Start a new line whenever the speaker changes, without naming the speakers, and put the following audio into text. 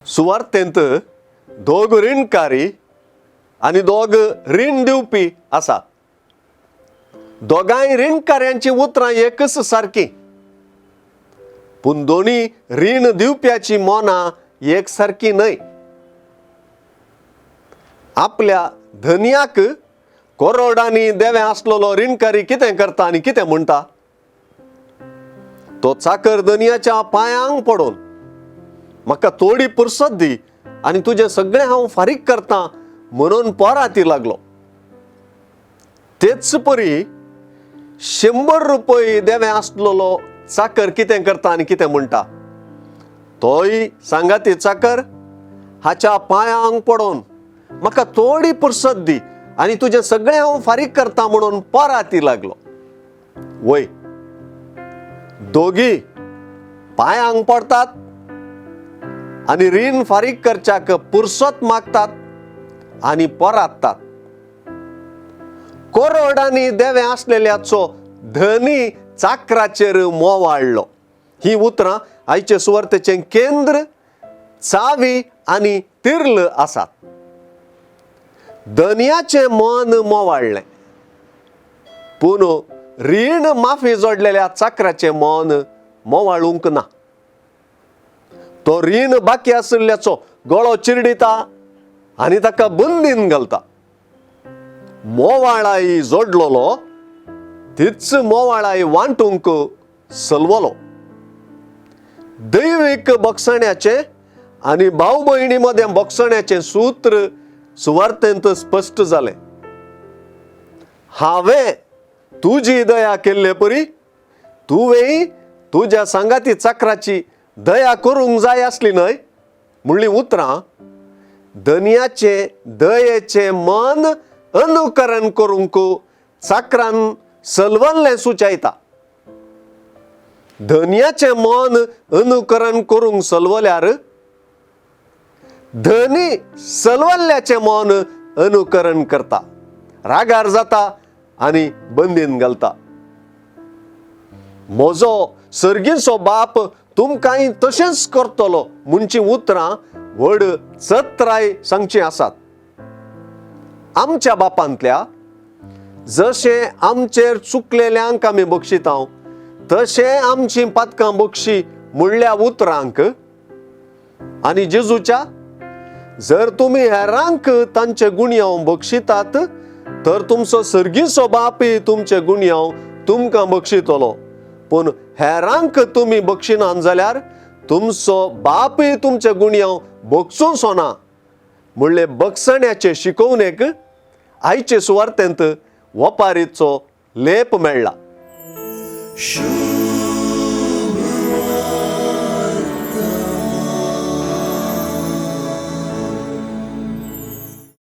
सुवार्थेंत दोग ऋणकारी आणि दोग ऋण दिवपी आसा. दोगांय ऋणकार्यांची उतरां एकच सारकी, पूण दोन्ही ऋण दिवप्याची मोना एक सारकी न्हय. आपल्या धन्याक करोडांनी देवे आसलेलो ऋणकारी कितें करता आनी कितें म्हणटा? तो चाकर धन्याच्या पांयांक पडोन, म्हाका थोडी पुरसत दी आनी तुजें सगळें हांव फारीक करतां म्हणून पोराती लागलो. तेच परी 100 रुपये देवे आसलेलो चाकर कितें करता आनी कितें म्हणटा? तोय सांगाती चाकर हाच्या पांयांक पडोन, म्हाका थोडी पुरसत दी आनी तुजें सगळें हांव फारीक करता म्हणून पोराती लागलो. वय, दोगी पांयांक पडतात आनी रीण फारीक करच्याक पुरसत मागतात आनी पोरातात. करोडांनी देवे आसलेल्याचो धनी चाकराचेर मोह वाडलो. ही उतरां आयचे सुवार्थेचें केंद्र, चावी आनी तिर्ल आसात. धन्याचें मन मोवाळ्ळें, पूण रीण माफी जोडलेल्या चाकराचें मन मोवाळूंक ना. तो रीण बाकी आशिल्ल्याचो गळो चिरडिता आनी ताका बंदीन घालता. मोवाळाई जोडलोलो तीच मोवाळाई वांटूंक सलवलो. दैवीक बक्षण्याचें आनी भाव भयणी मदें बक्षण्याचें सूत्र सुवार्थेंत स्पश्ट जालें. हांवें तुजी दया केल्ले परी तुवेंय तुज्या सांगाती चाकराची दया करूंक जाय आसली न्हय. म्हणली उतरां धन्याचे दयेचें मन अनुकरण करूंक चाकरान सलवल्लें सुचयता. धन्याचें मन अनुकरण करूंक सलवल्यार धनी सलवल्ल्याचें मन अनुकरण करता, रागार जाता आनी बंदीन घालता. म्हजो सर्गीचो बाप तुमकांय तशेंच करतलो म्हणची उतरां व्हड चत्राय सांगची आसात. आमच्या बापांतल्या जशें आमचेर चुकलेल्यांक आमी बक्षितांव, तशें आमची पातकां बक्षी म्हणल्या उतरांक. आनी जेजूच्या जर तुमी हेरांक तांचे गुणयाव बक्षितात तर तुमचो सर्गीचो बापूय तुमचे गुणयाव तुमकां बक्षितलो. पूण हेरांक तुमी बक्षिनात जाल्यार तुमचो बापूय तुमचे गुणयाव बक्षूंचो ना. म्हणले बक्षण्याचे शिकवणेक आयचे सुवार्थेंत वपारीचो लेप मेळ्ळा.